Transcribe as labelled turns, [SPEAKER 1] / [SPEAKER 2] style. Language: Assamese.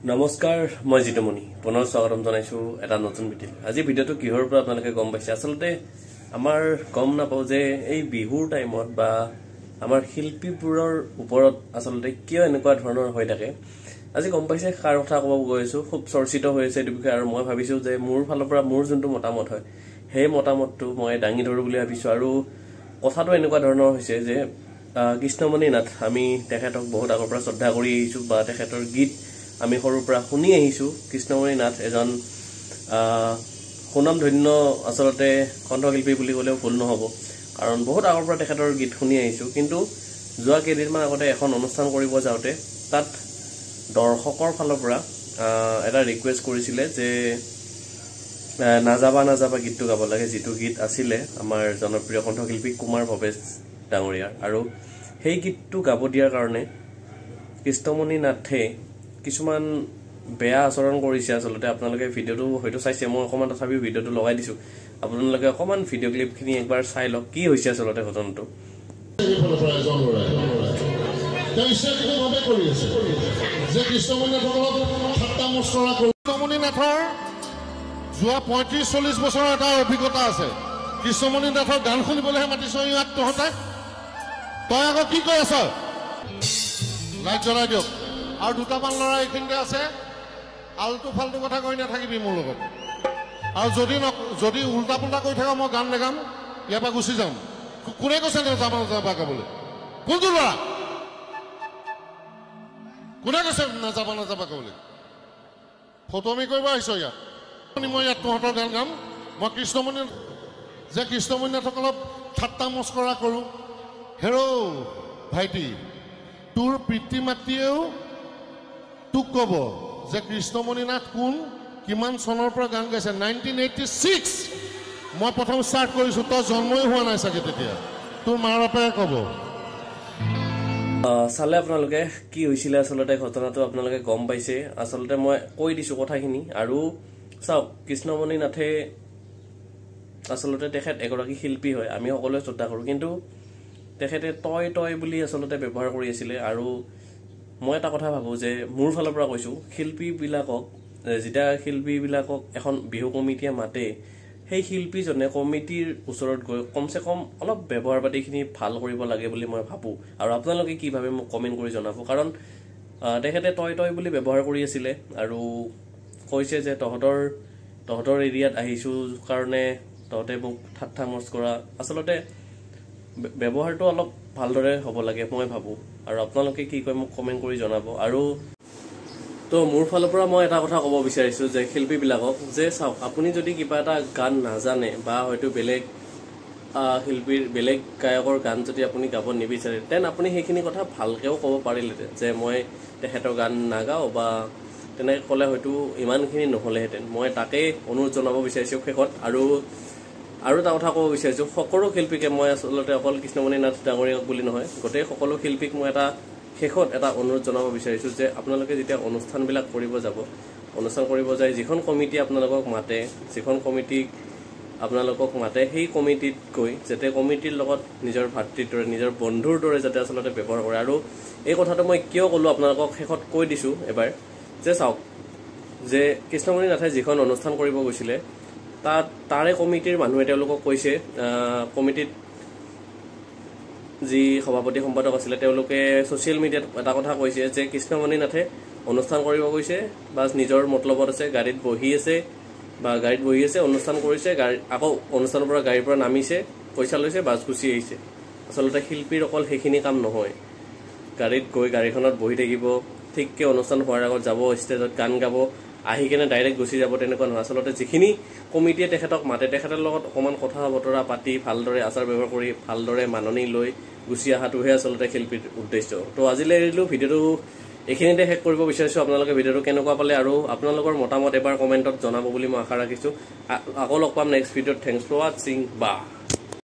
[SPEAKER 1] নমস্কাৰ মই জিতুমণি পুনৰ স্বাগতম জনাইছো এটা নতুন ভিডিঅ আজি ভিডিঅটো কিহৰ পৰা আপোনালোকে গম পাইছে আসলতে আমাৰ গম নাপাও যে এই বিহুৰ টাইমত বা আমাৰ শিল্পীবোৰৰ ওপৰত আসলতে কিয় এনেকুৱা ধৰণৰ হৈ থাকে আজি গম পাইছে কাৰ কথা ক'ব গৈছো খুব চৰ্চিত হৈছে এই বিষয়ে আৰু মই ভাবিছো যে মোৰ ফালৰ পৰা মোৰ যোনটো মতামত হয় সেই মতামতটো মই দাঙি ধৰো বুলি ভাবিছো আৰু কথাটো এনেকুৱা ধৰণৰ হৈছে যে কৃষ্ণমণি নাথ আমি তেখেতক বহুত আগৰ পৰা শ্ৰদ্ধা কৰি আহিছো বা তেখেতৰ গীত আমি সৰুৰ পৰা শুনি আহিছো কৃষ্ণমণি নাথ এজন সুনামধন্য আসলতে কণ্ঠশিল্পী বুলি ক'লেও ভুল নহব কাৰণ বহুত আগৰ পৰা তেখেতৰ গীত শুনি আহিছো কিন্তু যোৱা কেইদিনমান আগতে এখন অনুষ্ঠান কৰিব যাওঁতে তাত দৰ্শকৰ ফালৰ পৰা এটা ৰিকুৱেষ্ট কৰিছিলে যে নাযাবা নাযাবা গীতটো গাব লাগে যিটো গীত আছিলে আমাৰ জনপ্ৰিয় কণ্ঠশিল্পী কুমাৰ ভৱেশ ডাঙৰীয়াৰ আৰু সেই গীতটো গাব দিয়াৰ কাৰণে কৃষ্ণমণি নাথে কিছুমান বেয়া আচৰণ কৰিছে আসলতে আপোনালোকে ভিডিঅটো হয়তো চাইছে মই অকমান তথাপি ভিডিঅটো লগাই দিছো আপোনালোকে অকমান ভিডিঅ ক্লিপখিনি একবাৰ চাই লওক কি হৈছে আসলতে ঘটনাটো
[SPEAKER 2] কৃষ্ণমণি নাথৰ যোৱা ৩৫-৪০ বছৰৰ এটা অভিজ্ঞতা আছে কৃষ্ণমণি নাথৰ গান শুনিবলৈহে মাতিছো ইয়াত তহঁতে তই আকৌ কি কৈ আছ লাইট জ্বলাই দিয়ক আৰু দুটামান ল'ৰা এইখিনিতে আছে আলটু ফাল্টু কথা কৈ নাথাকিবি মোৰ লগত আৰু যদি উল্টা পুল্টা কৈ থাকা মই গান নেগাম ইয়াৰ পৰা গুচি যাম কোনে কৈছে নাযাবা নাযাবা গাবলৈ কোনটো ল'ৰা কোনে কৈছে নাযাবা নাযাবা গাবলৈ ফটোমি কৰিব আহিছ ইয়াত মই ইয়াত তহঁতৰ গান গাম মই কৃষ্ণমণি নাথক অলপ ঠাট্টা মস্কৰা কৰোঁ হেৰ' ভাইটি তোৰ পিতৃ মাতৃয়েও তোক ক'ব যে কৃষ্ণমণি নাথ কোন কিমান চনৰ পৰা গান গাইছে 1986 মই প্ৰথম ষ্টাৰ্ট কৰিছোঁ তই জন্মই হোৱা নাই চাগে তেতিয়া তোৰ মাৰ বাপেৰে ক'ব
[SPEAKER 1] চালে আপোনালোকে কি হৈছিলে আসলতে ঘটনাটো আপোনালোকে গম পাইছে আসলতে মই কৈ দিছো কথাখিনি আৰু চাওক কৃষ্ণমণি নাথে আসলতে তেখেত এগৰাকী শিল্পী হয় আমি সকলোৱে শ্ৰদ্ধা কৰোঁ কিন্তু তেখেতে তই বুলি আসলতে ব্যৱহাৰ কৰি আছিলে আৰু মই এটা কথা ভাবো যে মোৰ ফালৰ পৰা কৈছো শিল্পীবিলাকক যেতিয়া শিল্পীবিলাকক এখন বিহু কমিটিয়ে মাতে সেই শিল্পীজনে কমিটিৰ ওচৰত গৈ কমসে কম অলপ ব্যৱহাৰ পাতিখিনি ভাল কৰিব লাগে বুলি মই ভাবো আৰু আপোনালোকে কি ভাবে মোক কমেন্ট কৰি জনাব কাৰণ তেখেতে তই বুলি ব্যৱহাৰ কৰি আছিলে আৰু কৈছে যে তহঁতৰ এৰিয়াত আহিছো কাৰণে তহঁতে মোক ঠাট্টা মস্কৰা আসলতে ব্যৱহাৰটো অলপ ভালদৰে হ'ব লাগে মই ভাবো আৰু আপোনালোকে কি কয় মোক কমেন্ট কৰি জনাব আৰু তো মোৰ ফালৰ পৰা মই এটা কথা ক'ব বিচাৰিছো যে শিল্পীবিলাকক যে চাওক আপুনি যদি কিবা এটা গান নাজানে বা হয়তো বেলেগ শিল্পীৰ বেলেগ গায়কৰ গান যদি আপুনি গাব নিবিচাৰে তেন আপুনি সেইখিনি কথা ভালকেও ক'ব পাৰিলেহেঁতেন যে মই তেখেতৰ গান নাগাওঁ বা তেনেকৈ ক'লে হয়তো ইমানখিনি নহ'লেহেঁতেন মই তাকেই অনুৰোধ জনাব বিচাৰিছোঁ শেষত আৰু এটা কথা ক'ব বিচাৰিছো সকলো শিল্পীকে মই আসলতে অকল কৃষ্ণমণি নাথ ডাঙৰীয়াক বুলি নহয় গোটেই সকলো শিল্পীক মই শেষত এটা অনুৰোধ জনাব বিচাৰিছো যে আপোনালোকে যেতিয়া অনুষ্ঠানবিলাক কৰিব যায় যিখন কমিটি আপোনালোকক মাতে সেই কমিটিত গৈ যাতে কমিটিৰ লগত নিজৰ ভাতৃৰ দৰে নিজৰ বন্ধুৰ দৰে যাতে আসলতে ব্যৱহাৰ কৰে আৰু এই কথাটো মই কিয় ক'লো আপোনালোকক শেষত কৈ দিছো এবাৰ যে চাওক যে কৃষ্ণমণি নাথে যিখন অনুষ্ঠান কৰিব গৈছিলে তাৰে কমিটিৰ মানুহে তেওঁলোকক কৈছে কমিটিত যি সভাপতি সম্পাদক আছিলে তেওঁলোকে ছ'চিয়েল মিডিয়াত এটা কথা কৈছে যে কৃষ্ণমণি নাথে অনুষ্ঠান কৰিব গৈছে বা নিজৰ মতলবত আছে গাড়ীত বহি আছে অনুষ্ঠান কৰিছে আকৌ অনুষ্ঠানৰ পৰা গাড়ীৰ পৰা নামিছে পইচা লৈছে বাছ গুচি আহিছে আচলতে শিল্পীৰ অকল সেইখিনি কাম নহয় গাড়ীত গৈ গাড়ীখনত বহি থাকিব ঠিককৈ অনুষ্ঠান হোৱাৰ আগত যাব ষ্টেজত গান গাব আহি কেনে ডাইৰেক্ট গুচি যাব তেনেকুৱা নহয় আচলতে যিখিনি কমিটিয়ে তেখেতক মাতে তেখেতৰ লগত অকণমান কথা বতৰা পাতি ভালদৰে আচাৰ ব্যৱহাৰ কৰি ভালদৰে মাননি লৈ গুচি অহাটোহে আচলতে শিল্পীৰ উদ্দেশ্য তো আজিলৈ এৰিলোঁ ভিডিঅ'টো এইখিনিতে শেষ কৰিব বিচাৰিছোঁ আপোনালোকে ভিডিঅ'টো কেনেকুৱা পালে আৰু আপোনালোকৰ মতামত এবাৰ কমেণ্টত জনাব বুলি মই আশা ৰাখিছোঁ আকৌ লগ পাম নেক্সট ভিডিঅ'ত থেংকছ ফৰ ৱাচিং বা